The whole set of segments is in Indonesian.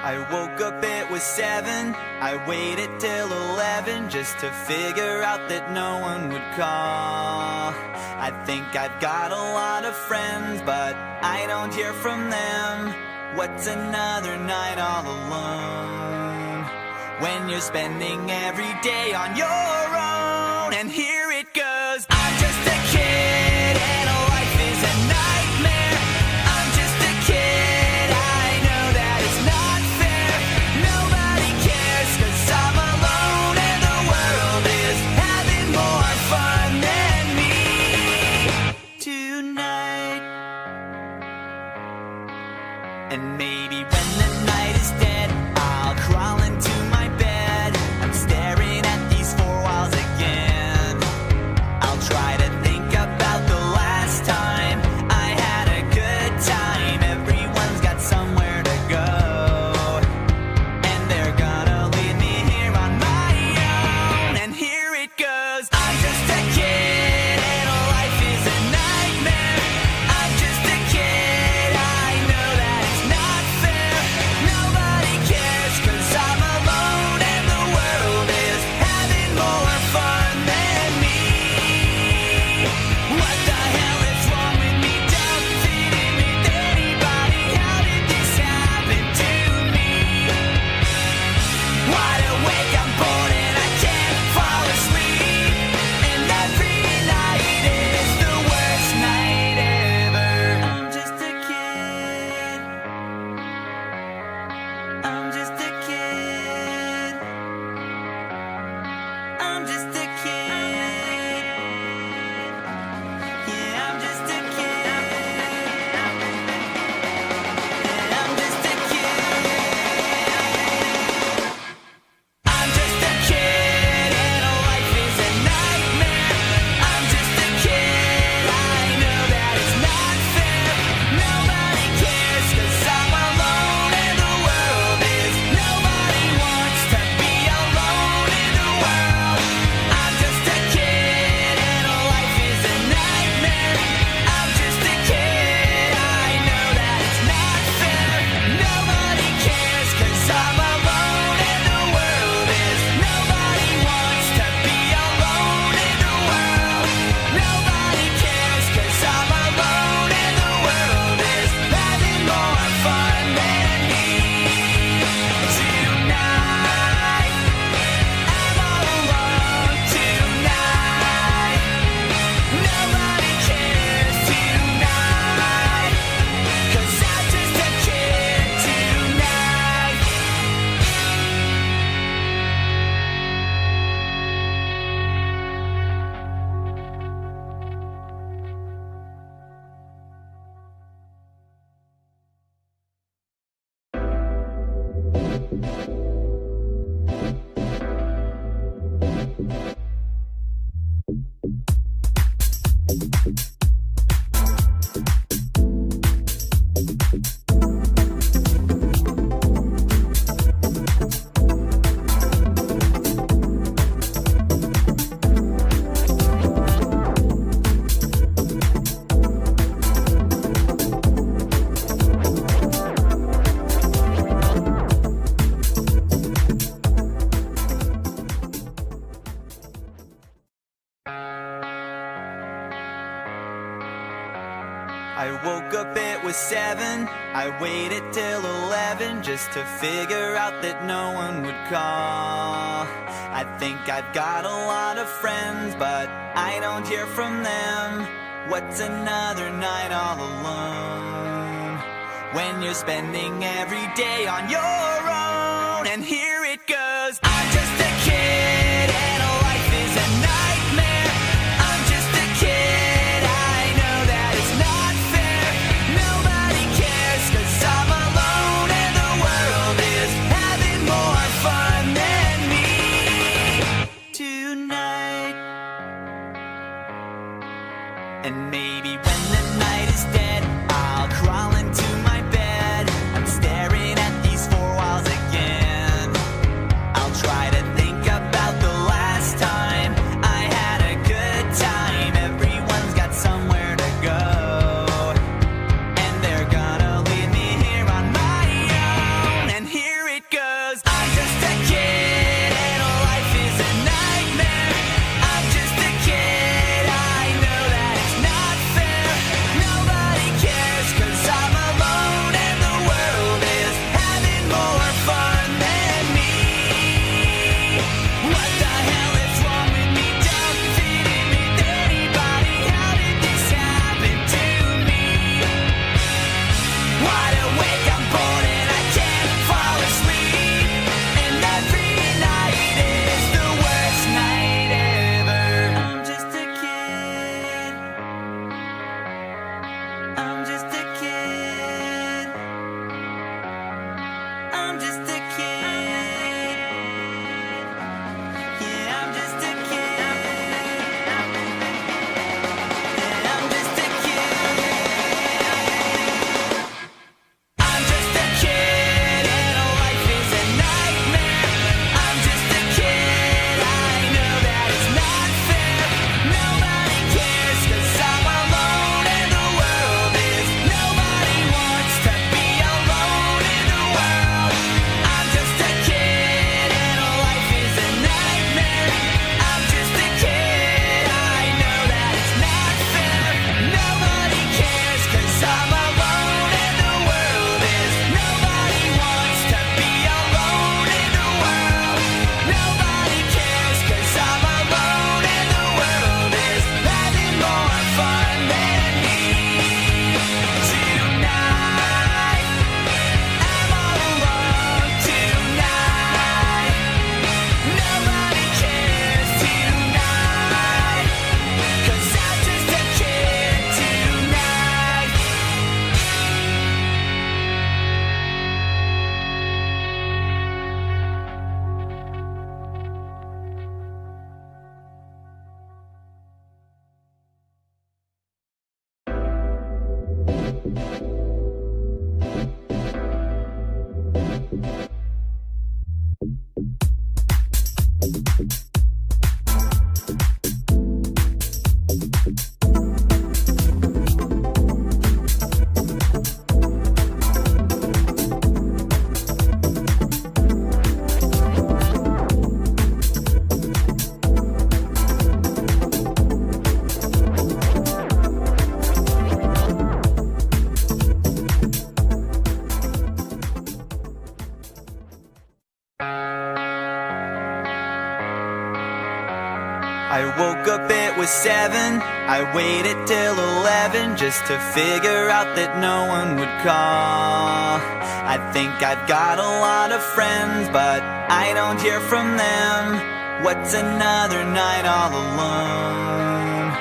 I woke up, it was 7. I waited till 11 just to figure out that no one would call. I think I've got a lot of friends, but I don't hear from them. What's another night all alone when you're spending every day on your own? And here it goes. I'm just a kid and life is a nightmare. I'm just a kid, I know that it's not fair. Nobody cares 'cause I'm alone and the world is having more fun than me tonight. And maybe when the night is dead, I'll crawl into my bed. I'm staring at these four walls again. I'll try to think about the last time I had a good time. Everyone's got somewhere to go, and they're gonna leave me here on my own. And here it goes. I'm just a kid and life is a nightmare. I'm just a kid, I know that it's not fair. Nobody cares 'cause I'm alone and the world is having more fun than me. What the hell is wrong with me? Don't fit in with anybody. How did this happen to me? Wide awake, I'm bored and I can't fall asleep. And every night is the worst night ever. I'm just a kid. I'm just a kid. I'm just a kid. Yeah, I'm just a kid. Yeah, I'm just a kid. I'm just a kid and life is a nightmare. I'm just a kid, I know that it's not fair. Nobody cares 'cause I'm alone and the world is. Nobody wants to be alone in the world. I'm just a kid and life is a nightmare. I'm just a kid, I know that it's not fair. Nobody cares 'cause I'm alone and the world is. Nobody wants to be alone in the world. Nobody cares 'cause I'm alone and the world is having more fun than me tonight. I'm all alone tonight. Nobody cares tonight 'cause I'm just a kid tonight. I woke up, it was 7. I waited till 11 just to figure out that no one would call. I think I've got a lot of friends, but I don't hear from them. What's another night all alone when you're spending every day on your own? And here it goes. I'm just a kid and life is a nightmare. I'm just a kid, I know that it's not fair. Nobody cares 'cause I'm alone and the world is having more fun than me tonight. And maybe when the night is dead, I'll crawl into my bed. I'm staring at these four walls again. I woke up, it was 7. I waited till 11 just to figure out that no one would call. I think I've got a lot of friends, but I don't hear from them. What's another night all alone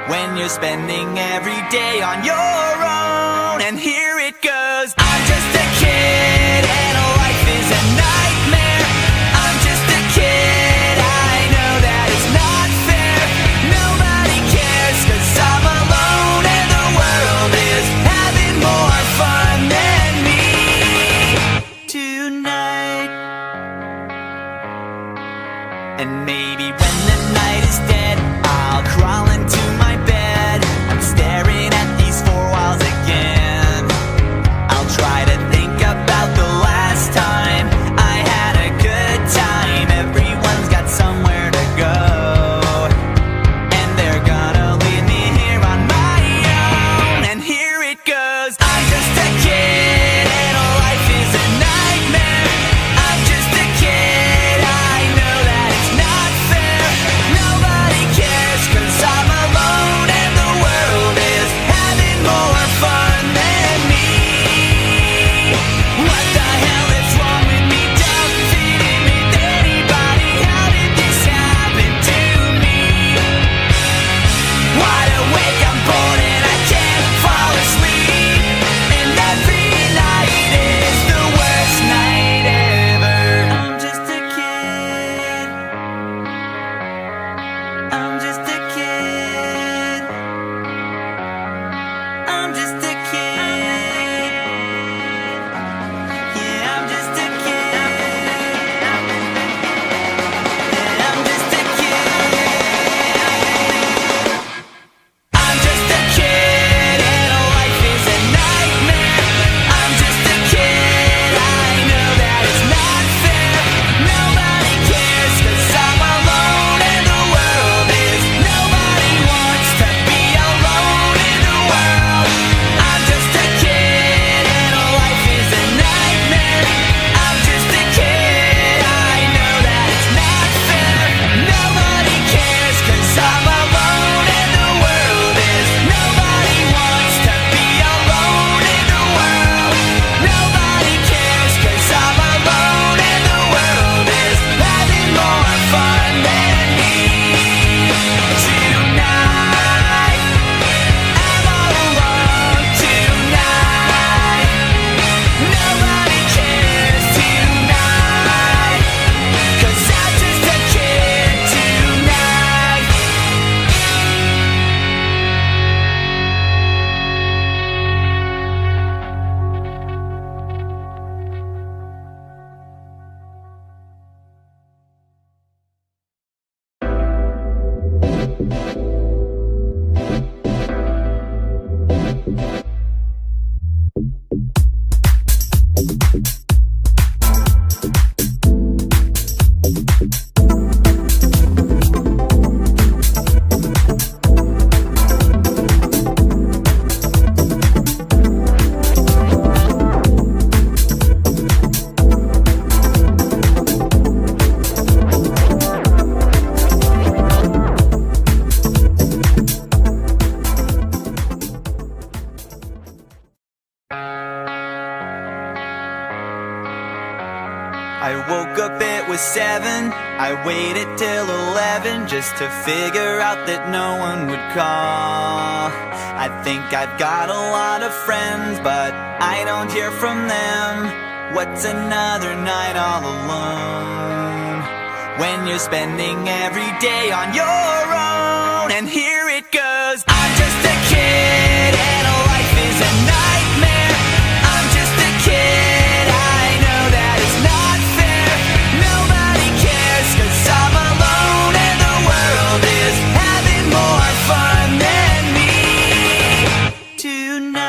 when you're spending every day on your own? And here it goes. I'm just a kid and life is a nightmare. I'm just a kid, I know that it's not fair. Nobody cares 'cause I'm alone and the world is having more fun than me tonight. And maybe when the night is dead, I'll crawl into my bed. I'm staring at these four walls again. I'll try to think about the last time I had a good time. Everyone's got somewhere to go, and they're gonna leave me here on my own. And here it goes. I'm just a kid and life is a nightmare. I'm just a kid, I know that it's not fair. Nobody cares 'cause I'm alone and the world is having more fun than me. What the hell is wrong with me? Don't fit in with anybody. How did this happen to me? Wide awake, I'm bored and I can't fall asleep. And every night is the worst night ever. I'm just a kid. I'm just a kid. I'm just a kid. Yeah, I'm just a kid. Yeah, I'm just a kid. I'm just a kid and life is a nightmare. I'm just a kid, I know that it's not fair. Nobody cares 'cause I'm alone and the world is. Nobody wants to be alone in the world. I'm just a kid and life is a nightmare. I'm just a kid, I know that it's not fair. Nobody cares 'cause I'm alone and the world is. Nobody wants to be alone in the world. Nobody cares 'cause I'm alone and the world is having more fun than me tonight. I'm all alone tonight. Nobody cares tonight 'cause I'm just a kid tonight. I woke up, it was 7. I waited till 11 just to figure out that no one would call. I think I've got a lot of friends, but I don't hear from them. What's another night all alone when you're spending every day on your own? And here it goes. I'm just a kid and life is a nightmare.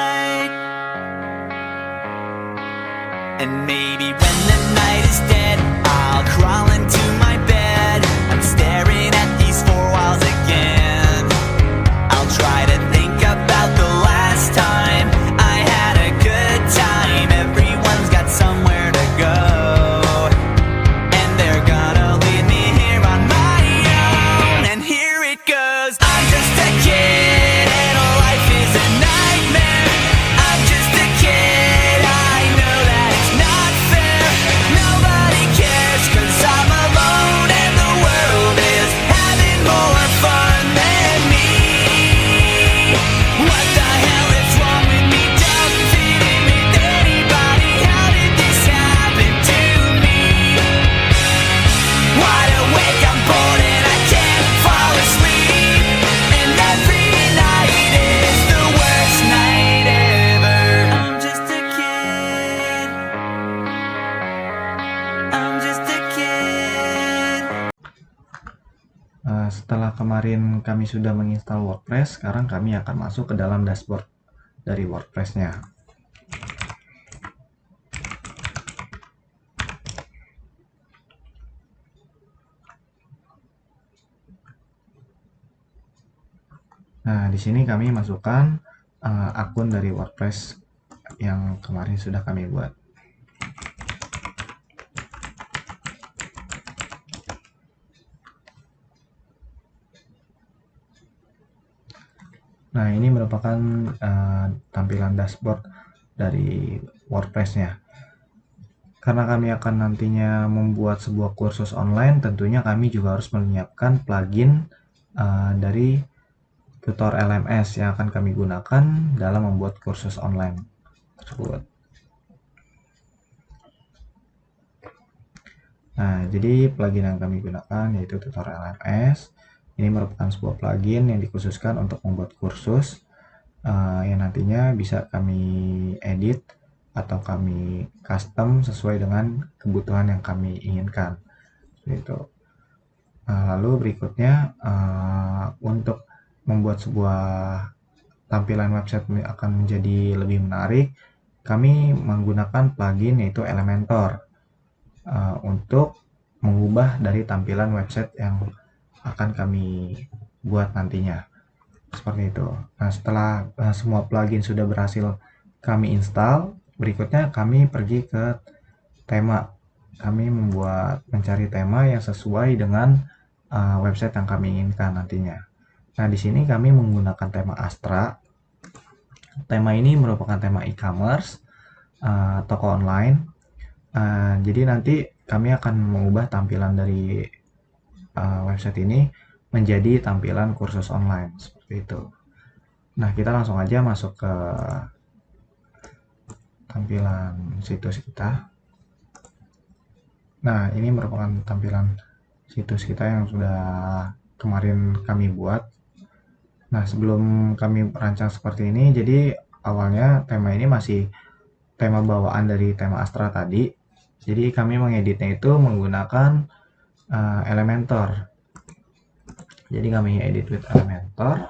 night. And maybe when the night is dead, I'll crawl into my bed. I'm staring at these four walls again. I'll try to think about the last time I had a good time. Everyone's got somewhere to go, and they're gonna leave me here on my own. And here it goes. I'm just a kid and life is a nightmare. I'm just a kid, I know that it's not fair. Nobody cares 'cause I'm alone and the world is having more fun than me. What the hell is wrong with me? Don't fit in with anybody. How did this happen to me? Wide awake, I'm bored and I can't fall asleep. And every night is the worst night ever. I'm just a kid. I'm just a kid. Setelah kemarin kami sudah menginstal WordPress, sekarang kami akan masuk ke dalam dashboard dari WordPress-nya. Nah, di sini kami masukkan akun dari WordPress yang kemarin sudah kami buat. Nah, ini merupakan tampilan dashboard dari WordPress-nya. Karena kami akan nantinya membuat sebuah kursus online, tentunya kami juga harus menyiapkan plugin dari tutor LMS yang akan kami gunakan dalam membuat kursus online tersebut. Nah, jadi plugin yang kami gunakan yaitu tutor LMS. Ini merupakan sebuah plugin yang dikhususkan untuk membuat kursus yang nantinya bisa kami edit atau kami custom sesuai dengan kebutuhan yang kami inginkan. Gitu. Lalu berikutnya untuk membuat sebuah tampilan website akan menjadi lebih menarik, kami menggunakan plugin yaitu Elementor untuk mengubah dari tampilan website yang akan kami buat nantinya. Seperti itu. Nah, setelah semua plugin sudah berhasil kami install, berikutnya kami pergi ke tema. Kami mencari tema yang sesuai dengan website yang kami inginkan nantinya. Nah, di sini kami menggunakan tema Astra. Tema ini merupakan tema e-commerce, toko online. Jadi nanti kami akan mengubah tampilan dari website ini menjadi tampilan kursus online seperti itu. Nah, kita langsung aja masuk ke tampilan situs kita. Nah, ini merupakan tampilan situs kita yang sudah kemarin kami buat. Nah, sebelum kami rancang seperti ini, jadi awalnya tema ini masih tema bawaan dari tema Astra tadi. Jadi kami mengeditnya itu menggunakan Elementor. Jadi kami edit with Elementor.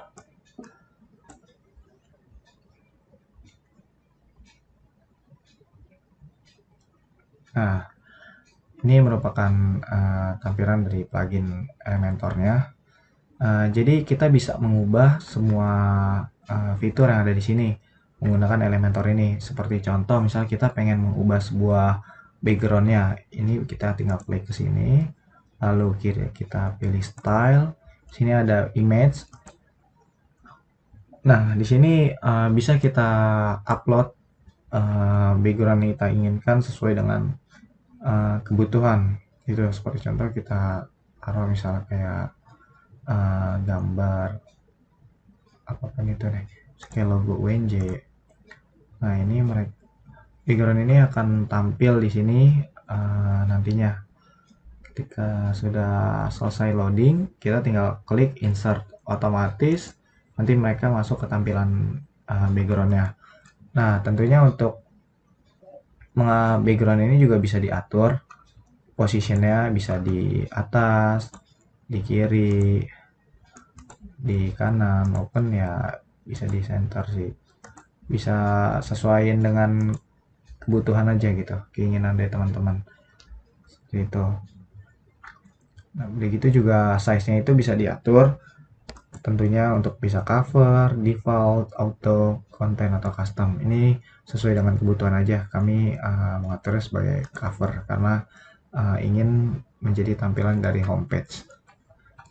Nah, ini merupakan tampilan dari plugin Elementornya. Jadi kita bisa mengubah semua fitur yang ada di sini menggunakan Elementor ini. Seperti contoh, misalnya kita pengen mengubah sebuah backgroundnya, ini kita tinggal klik ke sini, lalu kita pilih style. Sini ada image. Nah, di sini bisa kita upload background yang kita inginkan sesuai dengan kebutuhan. Gitu, seperti contoh kita taruh misalnya kayak gambar apapun itu nih, kayak logo UNJ. Nah, ini background ini akan tampil di sini nantinya. Ketika sudah selesai loading, kita tinggal klik insert, otomatis nanti mereka masuk ke tampilan backgroundnya. Nah, tentunya untuk background ini juga bisa diatur posisinya, bisa di atas, di kiri, di kanan, maupun ya bisa di center sih. bisa sesuaiin dengan kebutuhan aja gitu, keinginan dari teman-teman seperti itu. Nah, begitu juga size-nya itu bisa diatur tentunya untuk bisa cover, default, auto, konten, atau custom. Ini sesuai dengan kebutuhan aja. Kami mengaturnya sebagai cover karena ingin menjadi tampilan dari homepage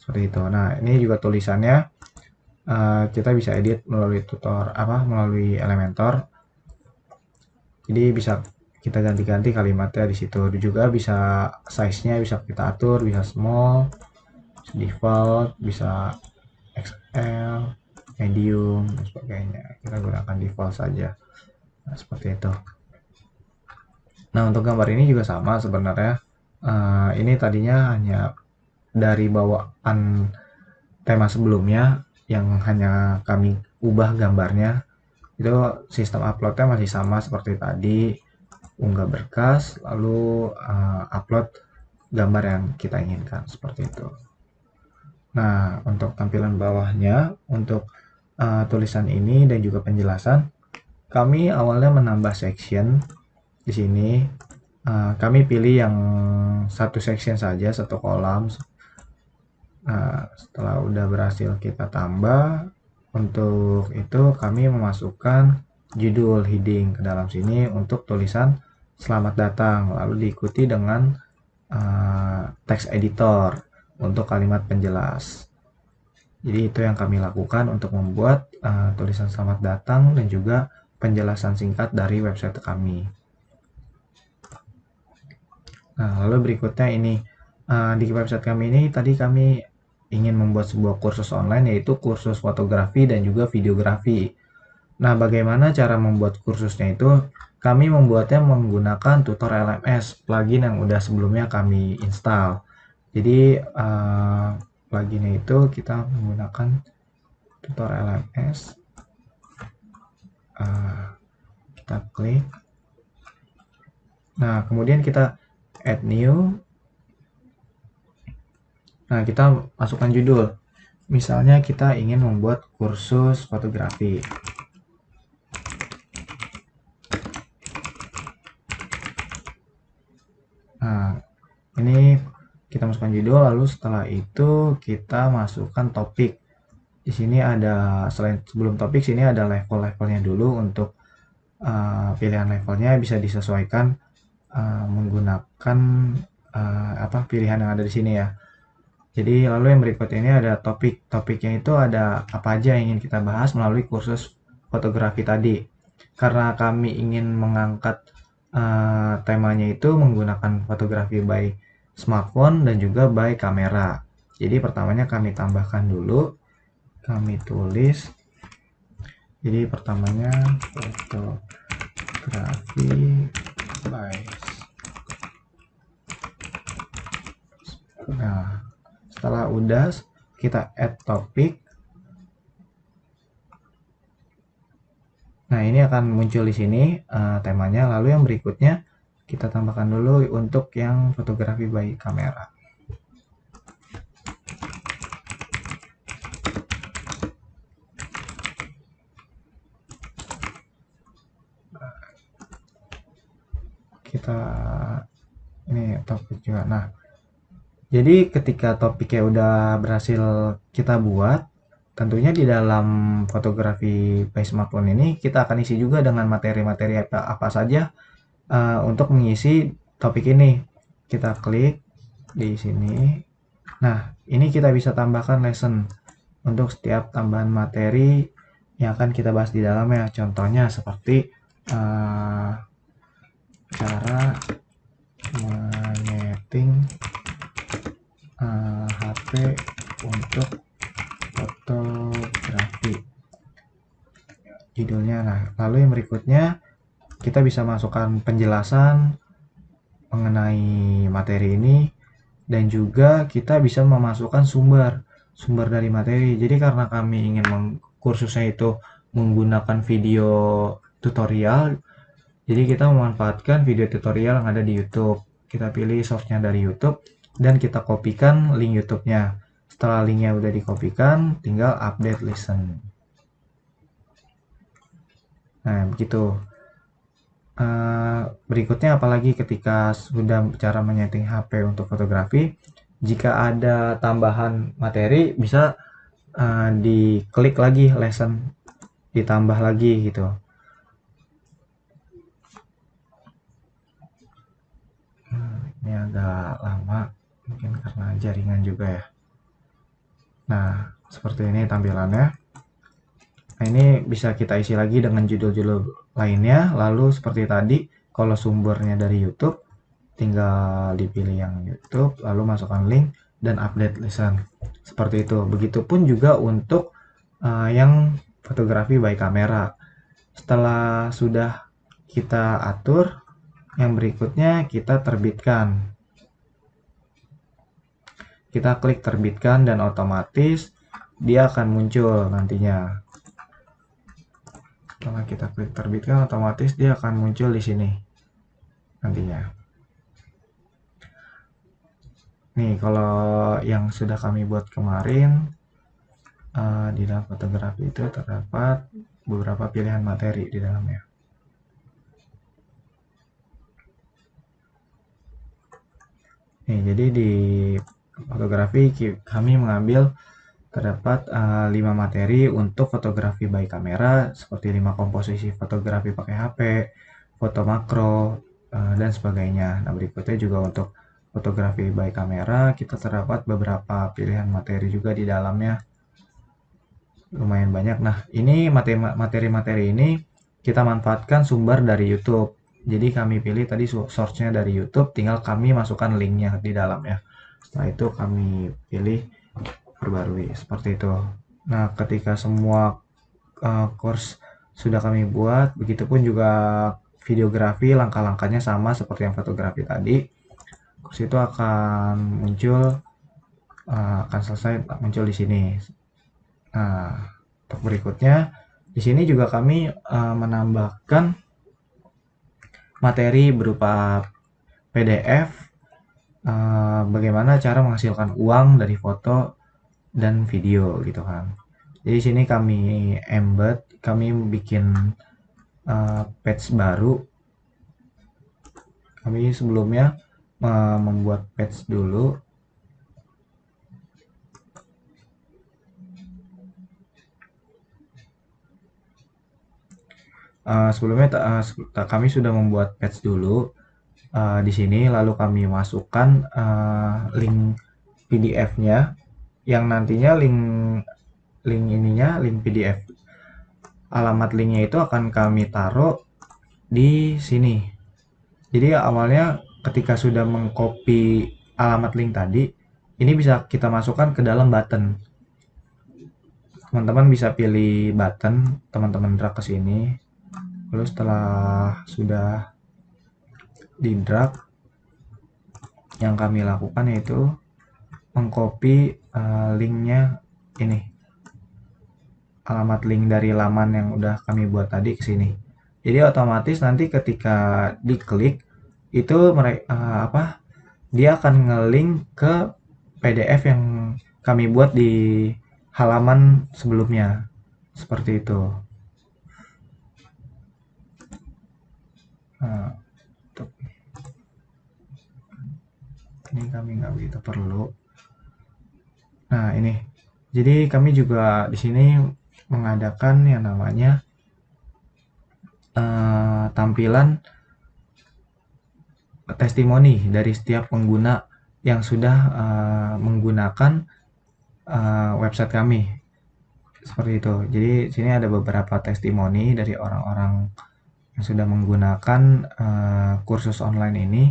seperti itu. Nah, ini juga tulisannya kita bisa edit melalui melalui Elementor. Jadi bisa kita ganti-ganti kalimatnya di situ. Juga bisa size-nya bisa kita atur, bisa small, default, bisa XL, medium, dan sebagainya. Kita gunakan default saja. Nah, seperti itu. Nah, untuk gambar ini juga sama sebenarnya. Ini tadinya hanya dari bawaan tema sebelumnya yang hanya kami ubah gambarnya. Itu sistem uploadnya masih sama seperti tadi. Unggah berkas, lalu upload gambar yang kita inginkan, seperti itu. Nah, untuk tampilan bawahnya, untuk tulisan ini dan juga penjelasan, kami awalnya menambah section di sini. Kami pilih yang satu section saja, satu kolam. Setelah udah berhasil kita tambah, untuk itu kami memasukkan judul heading ke dalam sini untuk tulisan selamat datang, lalu diikuti dengan text editor untuk kalimat penjelas. Jadi itu yang kami lakukan untuk membuat tulisan selamat datang dan juga penjelasan singkat dari website kami. Nah, lalu berikutnya ini di website kami ini tadi kami ingin membuat sebuah kursus online, yaitu kursus fotografi dan juga videografi. Nah, bagaimana cara membuat kursusnya itu? Kami membuatnya menggunakan Tutor LMS, plugin yang udah sebelumnya kami install. Jadi pluginnya itu kita menggunakan Tutor LMS. Kita klik. Nah, kemudian kita add new. Nah, kita masukkan judul. Misalnya kita ingin membuat kursus fotografi. Nah, ini kita masukkan judul, lalu setelah itu kita masukkan topik. Di sini ada, selain sebelum topik, sini ada level-levelnya dulu. Untuk pilihan levelnya bisa disesuaikan menggunakan pilihan yang ada di sini ya. Jadi lalu yang berikut ini ada topik. Topiknya itu ada apa aja yang ingin kita bahas melalui kursus fotografi tadi. Karena kami ingin mengangkat temanya itu menggunakan fotografi by smartphone dan juga by kamera. Jadi pertamanya kami tambahkan dulu, kami tulis. Jadi pertamanya fotografi by. Nah, setelah udah kita add topik. Nah, ini akan muncul di sini temanya. Lalu yang berikutnya kita tambahkan dulu untuk yang fotografi by kamera. Kita ini topik juga. Nah, jadi ketika topiknya udah berhasil kita buat, tentunya di dalam fotografi by smartphone ini kita akan isi juga dengan materi-materi apa saja untuk mengisi topik ini. Kita klik di sini. Nah, ini kita bisa tambahkan lesson untuk setiap tambahan materi yang akan kita bahas di dalamnya. Contohnya seperti cara menyeting HP untuk fotografi, judulnya. Nah, lalu yang berikutnya kita bisa masukkan penjelasan mengenai materi ini dan juga kita bisa memasukkan sumber dari materi. Jadi karena kami ingin kursusnya itu menggunakan video tutorial, jadi kita memanfaatkan video tutorial yang ada di YouTube. Kita pilih source-nya dari YouTube dan kita kopikan link YouTube-nya. Setelah linknya udah dikopikan, tinggal update lesson. Nah, begitu. Berikutnya apalagi ketika sudah cara menyeting HP untuk fotografi, jika ada tambahan materi bisa diklik lagi lesson, ditambah lagi gitu. Ini agak lama, mungkin karena jaringan juga ya. Nah, seperti ini tampilannya. Nah, ini bisa kita isi lagi dengan judul-judul lainnya. Lalu seperti tadi, kalau sumbernya dari YouTube, tinggal dipilih yang YouTube, lalu masukkan link dan update lesson. Seperti itu. Begitupun juga untuk yang fotografi by kamera. Setelah sudah kita atur, yang berikutnya kita terbitkan. Kita klik terbitkan dan otomatis dia akan muncul nantinya. Setelah kita klik terbitkan, otomatis dia akan muncul di sini nantinya. Nih, kalau yang sudah kami buat kemarin, di dalam fotografi itu terdapat beberapa pilihan materi di dalamnya. Nih, jadi di fotografi kami mengambil terdapat 5 materi untuk fotografi by kamera, seperti 5 komposisi fotografi pakai HP, foto makro, dan sebagainya. Nah, berikutnya juga untuk fotografi by kamera, kita terdapat beberapa pilihan materi juga di dalamnya. Lumayan banyak. Nah, ini materi-materi ini kita manfaatkan sumber dari YouTube. Jadi kami pilih tadi source-nya dari YouTube, tinggal kami masukkan linknya di dalamnya. Setelah itu kami pilih perbarui seperti itu. Nah, ketika semua course sudah kami buat, begitupun juga videografi, langkah-langkahnya sama seperti yang fotografi tadi. Course itu akan muncul, akan selesai muncul di sini. Nah, untuk berikutnya di sini juga kami menambahkan materi berupa PDF, bagaimana cara menghasilkan uang dari foto dan video gitu kan. Jadi sini kami embed, kami bikin page baru. Kami sebelumnya membuat page dulu. Sebelumnya kami sudah membuat page dulu di sini, lalu kami masukkan link PDF-nya, yang nantinya link PDF, alamat linknya itu akan kami taruh di sini. Jadi awalnya ketika sudah mengcopy alamat link tadi, ini bisa kita masukkan ke dalam button. Teman-teman bisa pilih button, teman-teman drag ke sini. Lalu setelah sudah di drag, yang kami lakukan yaitu mengcopy linknya ini, alamat link dari laman yang udah kami buat tadi ke sini. Jadi otomatis nanti ketika diklik itu dia akan nge-link ke PDF yang kami buat di halaman sebelumnya. Seperti itu. Nah, ini kami nggak begitu perlu. Nah, ini. Jadi kami juga di sini mengadakan yang namanya tampilan testimoni dari setiap pengguna yang sudah menggunakan website kami. Seperti itu. Jadi sini ada beberapa testimoni dari orang-orang yang sudah menggunakan kursus online ini.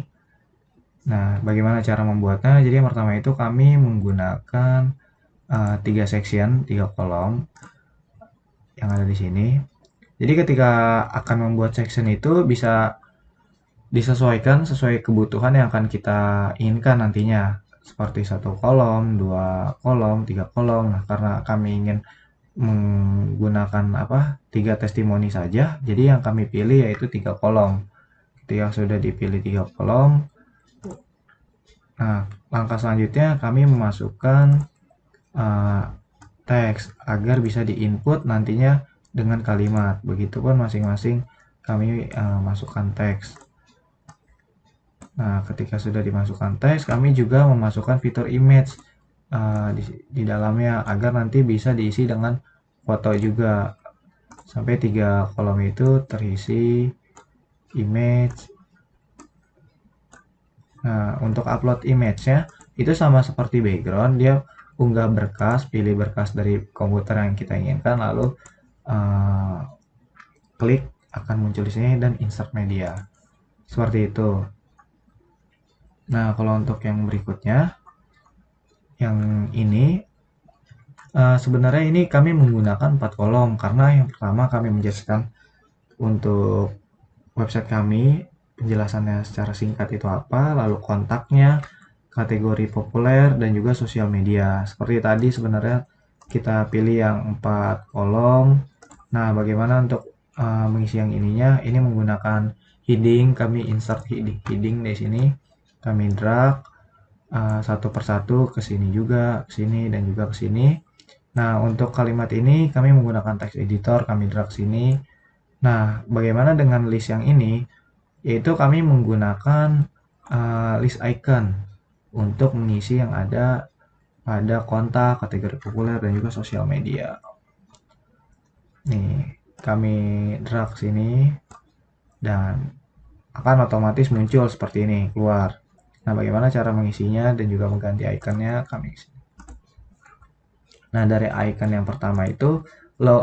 Nah, bagaimana cara membuatnya? Jadi yang pertama itu kami menggunakan 3 section, 3 kolom yang ada di sini. Jadi ketika akan membuat section itu bisa disesuaikan sesuai kebutuhan yang akan kita inginkan nantinya. Seperti 1 kolom, 2 kolom, 3 kolom. Nah, karena kami ingin menggunakan 3 testimoni saja, jadi yang kami pilih yaitu 3 kolom. Ketika sudah dipilih 3 kolom, nah, langkah selanjutnya kami memasukkan teks agar bisa diinput nantinya dengan kalimat. Begitupun masing-masing kami masukkan teks. Nah, ketika sudah dimasukkan teks, kami juga memasukkan fitur image di dalamnya agar nanti bisa diisi dengan foto juga. Sampai 3 kolom itu terisi image. Nah, untuk upload image-nya itu sama seperti background, dia unggah berkas, pilih berkas dari komputer yang kita inginkan, lalu klik akan muncul di sini dan insert media. Seperti itu. Nah, kalau untuk yang berikutnya, yang ini sebenarnya ini kami menggunakan 4 kolom karena yang pertama kami menjelaskan untuk website kami, penjelasannya secara singkat itu apa, lalu kontaknya, kategori populer, dan juga sosial media. Seperti tadi sebenarnya kita pilih yang 4 kolom. Nah, bagaimana untuk mengisi yang ininya? Ini menggunakan heading, kami insert heading di sini, kami drag satu persatu ke sini juga, ke sini, dan juga ke sini. Nah, untuk kalimat ini kami menggunakan text editor, kami drag sini. Nah, bagaimana dengan list yang ini? Yaitu kami menggunakan list icon untuk mengisi yang ada pada kontak, kategori populer, dan juga sosial media. Nih, kami drag sini dan akan otomatis muncul seperti ini, keluar. Nah, bagaimana cara mengisinya dan juga mengganti ikonnya, kami isi. Nah, dari icon yang pertama itu,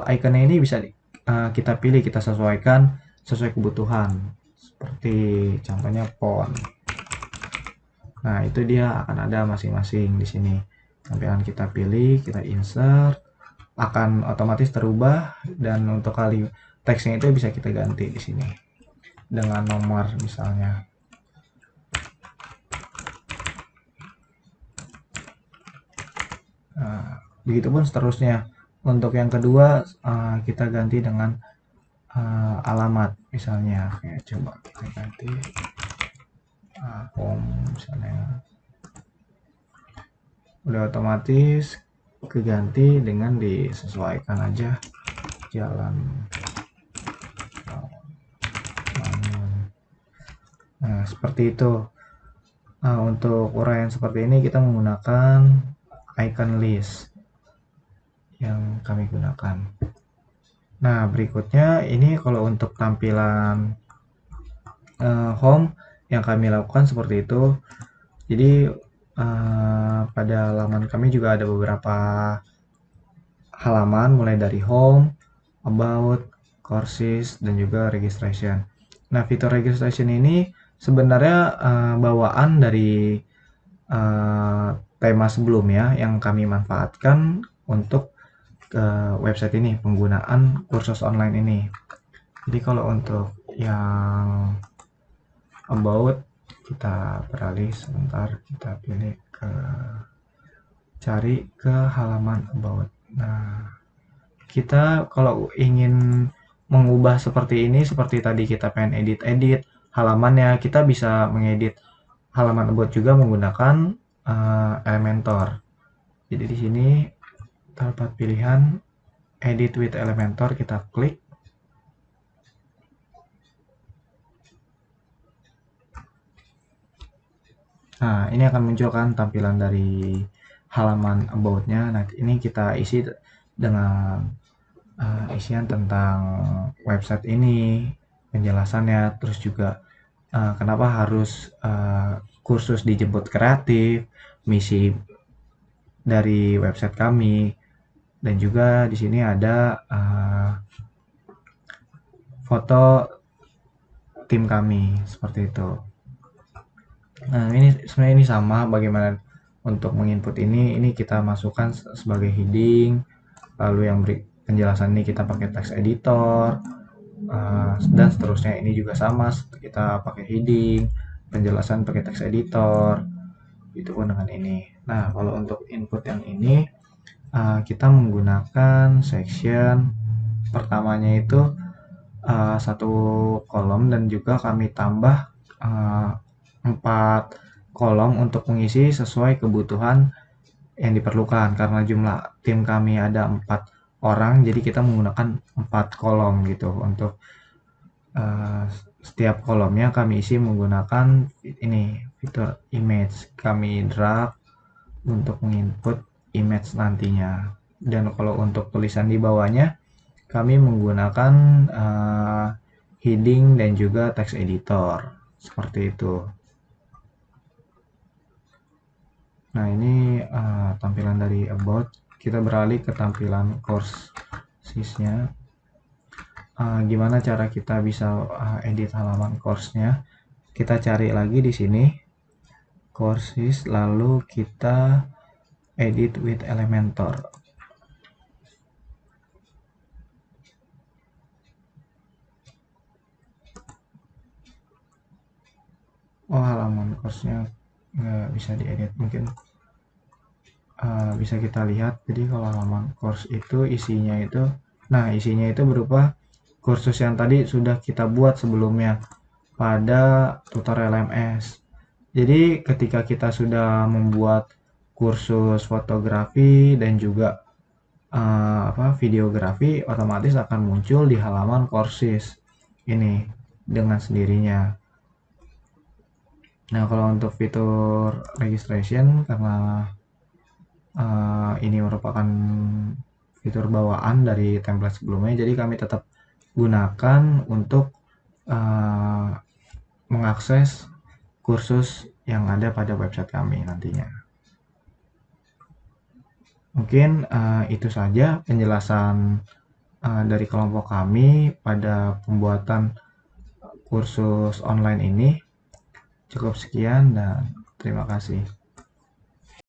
iconnya ini bisa kita pilih, kita sesuaikan sesuai kebutuhan. Seperti contohnya font. Nah, itu dia akan ada masing-masing di sini. Tampilan kita pilih, kita insert, akan otomatis terubah, dan untuk teksnya itu bisa kita ganti di sini dengan nomor misalnya. Nah, begitupun seterusnya. Untuk yang kedua kita ganti dengan alamat misalnya. Oke, coba kita ganti home misalnya. Udah otomatis keganti dengan disesuaikan aja jalan. Nah, seperti itu. Nah, untuk uraian seperti ini kita menggunakan icon list yang kami gunakan. Nah, berikutnya ini kalau untuk tampilan home yang kami lakukan seperti itu. Jadi pada halaman kami juga ada beberapa halaman mulai dari home, about, courses, dan juga registration. Nah, fitur registration ini sebenarnya bawaan dari tema sebelumnya yang kami manfaatkan untuk website ini, penggunaan kursus online ini. Jadi kalau untuk yang about, kita beralih sebentar, kita pilih cari ke halaman about. Nah, kita kalau ingin mengubah seperti ini, seperti tadi kita pengen edit halamannya, kita bisa mengedit halaman about juga menggunakan Elementor. Jadi di sini terdapat pilihan edit with Elementor, kita klik. Nah, ini akan munculkan tampilan dari halaman about-nya. Nah, ini kita isi dengan isian tentang website ini, penjelasannya, terus juga kenapa harus kursus dijemput kreatif, misi dari website kami, dan juga di sini ada foto tim kami seperti itu. Nah, ini sebenarnya ini sama bagaimana untuk menginput ini kita masukkan sebagai heading, lalu yang penjelasan ini kita pakai text editor, dan seterusnya. Ini juga sama, kita pakai heading, penjelasan pakai text editor, itu pun dengan ini. Nah, kalau untuk input yang ini kita menggunakan section. Pertamanya itu satu kolom, dan juga kami tambah 4 kolom untuk mengisi sesuai kebutuhan yang diperlukan. Karena jumlah tim kami ada 4 orang, jadi kita menggunakan 4 kolom gitu. Untuk setiap kolomnya kami isi menggunakan ini fitur image. Kami drag untuk menginput image nantinya. Dan kalau untuk tulisan di bawahnya kami menggunakan heading dan juga text editor seperti itu. Nah, ini tampilan dari about. Kita beralih ke tampilan courses-nya. Gimana cara kita bisa edit halaman course-nya? Kita cari lagi di sini courses, lalu kita edit with Elementor. Oh, halaman course-nya nggak bisa diedit, mungkin bisa kita lihat. Jadi kalau halaman course itu isinya itu berupa kursus yang tadi sudah kita buat sebelumnya pada tutorial MS. Jadi ketika kita sudah membuat kursus fotografi dan juga videografi, otomatis akan muncul di halaman courses ini dengan sendirinya. Nah, kalau untuk fitur registration, karena ini merupakan fitur bawaan dari template sebelumnya, jadi kami tetap gunakan untuk mengakses kursus yang ada pada website kami nantinya. Mungkin itu saja penjelasan dari kelompok kami pada pembuatan kursus online ini. Cukup sekian dan terima kasih.